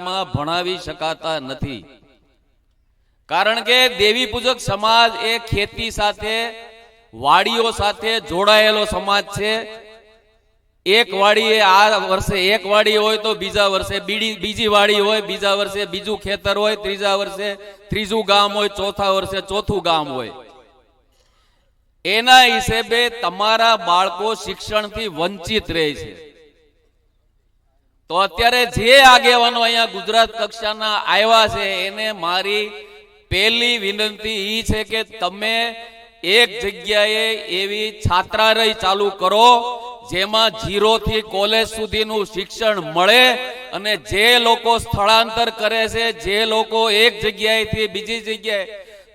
શાળામાં ભણાવી શકાતા નથી, કારણ કે દેવી પૂજક સમાજ એ ખેતી સાથે, વાડીઓ સાથે જોડાયેલો સમાજ છે. એક વાડી આ વર્ષે એક વાડી હોય તો બીજા વર્ષે બીજી વાડી હોય, બીજા વર્ષે બીજું ખેતર હોય, ત્રીજા વર્ષે ત્રીજું ગામ હોય, ચોથા વર્ષે ચોથું ગામ હોય. એના હિસાબે તમારા બાળકો શિક્ષણથી વંચિત રહે છે. તો અત્યારે જે આગેવાનો અહીંયા ગુજરાત કક્ષાના આવ્યા છે એને મારી પહેલી વિનંતી એ છે કે તમે એક જગ્યાએ એવી છાત્રાલય ચાલુ કરો જેમાં 0 થી કોલેજ સુધીનું શિક્ષણ મળે, અને જે લોકો સ્થળાંતર કરે છે, જે લોકો એક જગ્યાએથી બીજી જગ્યાએ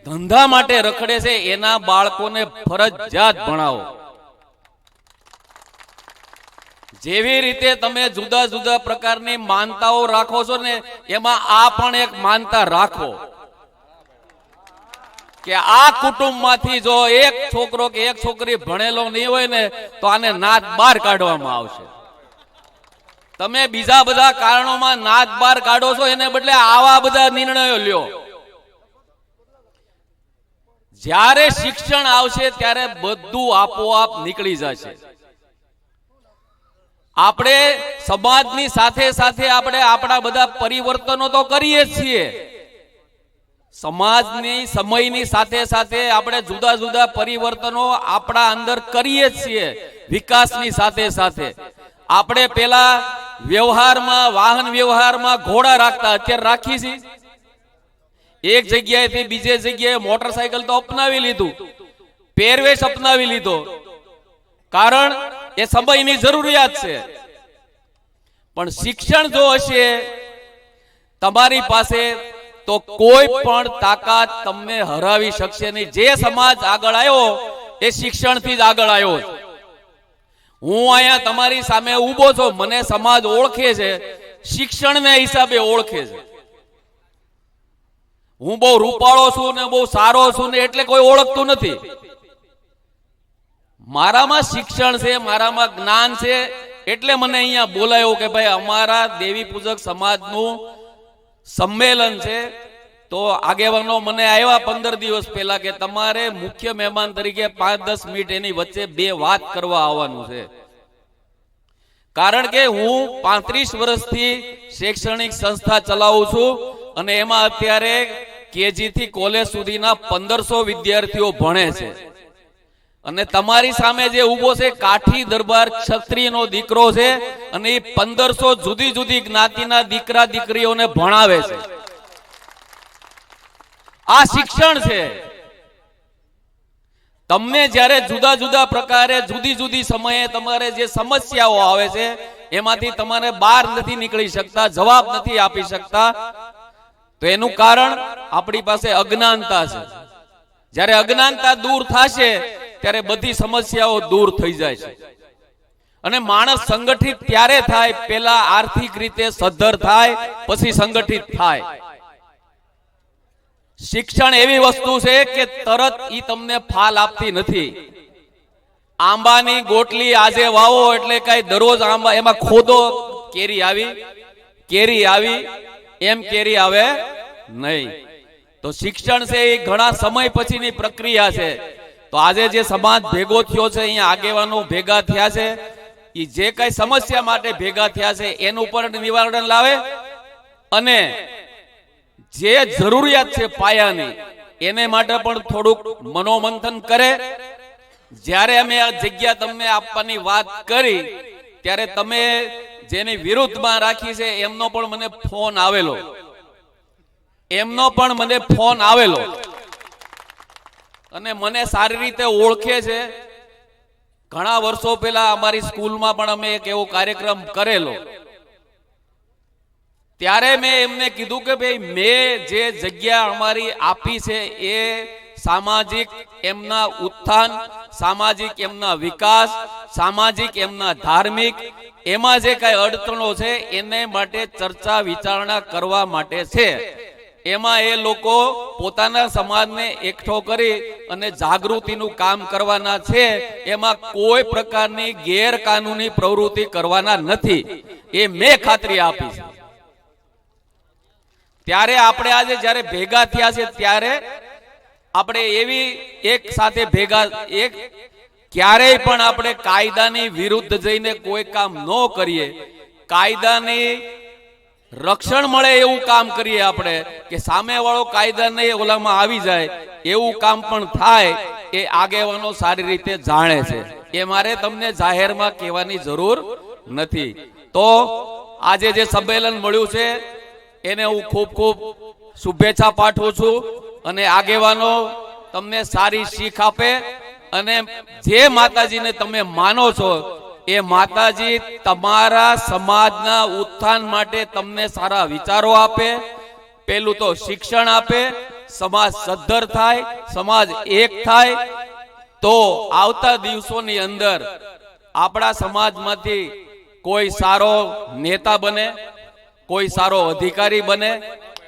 ધંધા માટે રખડે છે, એના બાળકોને ફરજિયાત ભણાવો. જેવી રીતે તમે જુદા જુદા પ્રકારની માનતાઓ રાખો છો ને, એમાં આ પણ એક માનતા રાખો કે આ કુટુંબમાંથી જો એક છોકરો કે એક છોકરી ભણેલો નહીં હોય ને તો આને નાત બહાર કાઢવામાં આવશે. તમે બીજા બધા કારણોમાં નાત બહાર કાઢો છો, એને બદલે આવા બધા નિર્ણયો લ્યો. જ્યારે શિક્ષણ આવશે ત્યારે બધું આપોઆપ નીકળી જશે. આપણે સમાજની સાથે સાથે આપણે આપણા બધા પરિવર્તનો તો કરીએ છીએ. સમાજની સમયની સાથે સાથે આપણે જુદા જુદા પરિવર્તનો આપણા અંદર કરીએ છીએ. વિકાસની સાથે સાથે આપણે પેલા વ્યવહારમાં, વાહન વ્યવહારમાં ઘોડા રાખતા, અત્યારે રાખી છે. એક જગ્યાએથી બીજે જગ્યાએ મોટરસાયકલ તો અપનાવી લીધું, પહેરવેશ અપનાવી લીધો, કારણ એ સમયની જરૂરિયાત છે. પણ શિક્ષણ જો હશે તમારી પાસે તો કોઈ પણ તાકાત તમને હરાવી શકશે નહીં. જે સમાજ આગળ આવ્યો એ શિક્ષણથી જ આગળ આવ્યો. હું અહીંયા તમારી સામે ઊભો છું, મને સમાજ ઓળખે છે, શિક્ષણના હિસાબે ઓળખે છે. હું બહુ રૂપાળો છું ને બહુ સારો છું ને એટલે કોઈ ઓળખતું નથી. મારામાં શિક્ષણ છે, મારામાં જ્ઞાન છે, એટલે મને અહીંયા બોલાયો કે ભાઈ અમારા દેવી પૂજક સમાજનું સંમેલન છે. તો આગેવાનો મને આવ્યા 15 દિવસ પહેલા કે તમારે મુખ્ય મહેમાન તરીકે 5-10 મિનિટ એની વચ્ચે 2 વાત કરવા આવવાનું છે. કારણ કે હું 35 વર્ષથી શૈક્ષણિક સંસ્થા ચલાવું છું અને એમાં અત્યારે કેજી થી કોલેજ સુધીના 1500 વિદ્યાર્થીઓ ભણે છે. અને તમારી સામે જે ઊભો છે કાઠી દરબાર ક્ષત્રિયનો દીકરો છે, અને એ 1500 જુદી જુદી જ્ઞાતિના દીકરા દીકરીઓને ભણાવે છે. આ શિક્ષણ છે. તમને જ્યારે જુદા જુદા પ્રકારે જુદી જુદી સમયે તમારે જે સમસ્યાઓ આવે છે એમાંથી તમારે બહાર નથી નીકળી શકતા, જવાબ નથી આપી શકતા, તો એનું કારણ આપણી પાસે અજ્ઞાનતા છે. જ્યારે અજ્ઞાનતા દૂર થશે ત્યારે બધી સમસ્યાઓ દૂર થઈ જાય છે. અને માણસ સંગઠિત ત્યારે થાય, પહેલા આર્થિક રીતે સદ્ધર થાય, પછી સંગઠિત થાય. શિક્ષણ એવી વસ્તુ છે કે તરત ઈ તમને ફાલ આપતી નથી. આંબાની ગોટલી આજે વાવો એટલે કઈ દરરોજ આંબા એમાં ખોદો કેરી આવી એમ કેરી આવે નહીં. તો શિક્ષણ છે એ ઘણા સમય પછીની પ્રક્રિયા છે. તો આજે જે સમાજ ભેગો થયો છે, અહીંયા આગેવાનો ભેગા થયા છે, એ જે કઈ સમસ્યા માટે ભેગા થયા છે એનું પણ નિવારણ લાવે, અને જે જરૂરિયાત છે પાયાની એને માટે પણ થોડુંક મનોમંથન કરે. જ્યારે અમે આ જગ્યા તમને આપવાની વાત કરી ત્યારે તમે જેની વિરુદ્ધમાં રાખી છે એમનો પણ મને ફોન આવેલો, અને મને સારી રીતે ઓળખે છે. ઘણા વર્ષો પહેલા અમારી સ્કૂલમાં પણ અમે એક એવો કાર્યક્રમ કરેલો. ત્યારે મેં એમને કીધું કે ભાઈ મેં જે જગ્યા અમારી આપી છે એ સામાજિક એમના ઉત્થાન, સામાજિક એમના વિકાસ, સામાજિક એમના ધાર્મિક, એમાં જે કઈ અડચણો છે એને માટે ચર્ચા વિચારણા કરવા માટે છે. એમાં એ લોકો પોતાના સમાજને એકઠો કરી અને જાગૃતિનું કામ કરવાના છે. એમાં કોઈ પ્રકારની ગેરકાનૂની પ્રવૃત્તિ કરવાના નથી, એ મેં ખાતરી આપી છે. ત્યારે આપણે આજે જ્યારે ભેગા થયા છે ત્યારે આપણે એવી એક સાથે ભેગા એક ક્યારેય પણ આપણે કાયદાની વિરુદ્ધ જઈને કોઈ કામ ન કરીએ, કાયદાની રક્ષણ મળે એવું કામ કરીએ આપણે, કે સામેવાળો કાયદાને ઓલામાં આવી જાય એવું કામ પણ થાય, એ આગેવાનો સારી રીતે જાણે છે. એ મારે તમને જાહેરમાં કહેવાની જરૂર નથી. તો આજે જે સંમેલન મળ્યું છે એને હું ખૂબ ખૂબ શુભેચ્છા પાઠવું છું, અને આગેવાનો તમને સારી શીખ આપે, અને જે માતાજીને તમે માનો છો એ માતાજી તમારા સમાજના ઉત્થાન માટે તમને સારા વિચારો આપે. પેલું તો શિક્ષણ આપે, સમાજ સદ્ધર થાય, સમાજ એક થાય, તો આવતા દિવસોની અંદર આપણા સમાજમાંથી કોઈ સારો નેતા બને, કોઈ સારો અધિકારી બને,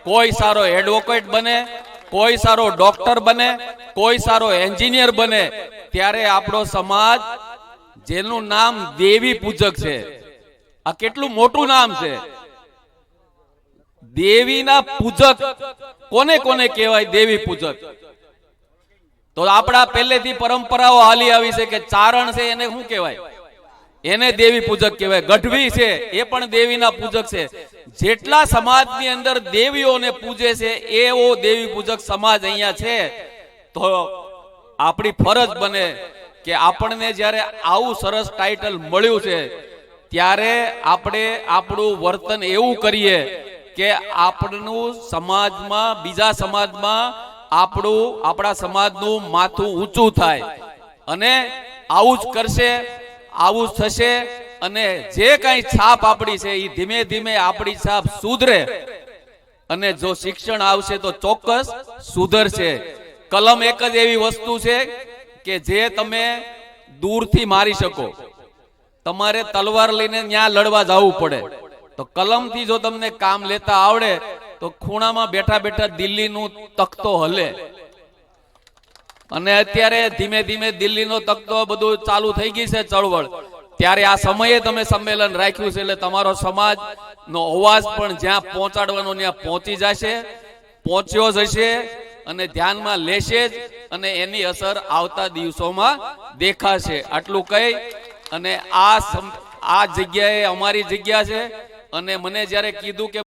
કોઈ સારો એડવોકેટ બને, કોઈ સારો ડોક્ટર બને, કોઈ સારો એન્જિનિયર બને, ત્યારે આપણો સમાજ, જેનું નામ દેવી પૂજક છે, આ કેટલું મોટું નામ છે. દેવીના પૂજક કોને કોને કહેવાય? દેવી પૂજક. તો આપણા પહેલેથી પરંપરાઓ હાલી આવી છે કે ચારણ છે એને શું કહેવાય? એને દેવી પૂજક કહેવાય. ગઢવી છે એ પણ દેવીના પૂજક છે. જેટલા સમાજની અંદર દેવીઓને પૂજે છે એવો દેવી પૂજક સમાજ અહીંયા છે. તો આપણી ફરજ બને કે આપણને જ્યારે આવું સરસ ટાઇટલ મળ્યું છે ત્યારે આપણે આપણું વર્તન એવું કરીએ કે આપણનું સમાજમાં, બીજા સમાજમાં આપણા સમાજનું માથું ઊંચું થાય. અને આવું જ કરશે, આવું જ થશે, અને જે કાંઈ છાપ આપણી છે એ ધીમે ધીમે આપણી છાપ સુધરે, અને જો શિક્ષણ આવશે તો ચોક્કસ સુધરશે. કલમ એક જ એવી વસ્તુ છે કે જે તમે દૂરથી મારી શકો. તમારે તલવાર લઈને ત્યાં લડવા જવું પડે, તો કલમથી જો તમને કામ લેતા આવડે તો ખૂણામાં બેઠા બેઠા દિલ્હીનું તખ્તો હલે. અને અત્યારે ધીમે ધીમે દિલ્હીનો તખ્તો બધું ચાલુ થઈ ગઈ છે ચળવળ. ત્યારે આ સમયે તમે સંમેલન રાખ્યું છે, એટલે તમારો સમાજનો અવાજ પણ જ્યાં પહોંચાડવાનો ત્યાં પહોંચી જશે, પહોંચ્યો જશે, અને ધ્યાનમાં લેશે જ, અને એની અસર આવતા દિવસોમાં દેખાશે. આટલું કહી અને આ જગ્યાએ અમારી જગ્યા છે, અને મને જ્યારે કીધું કે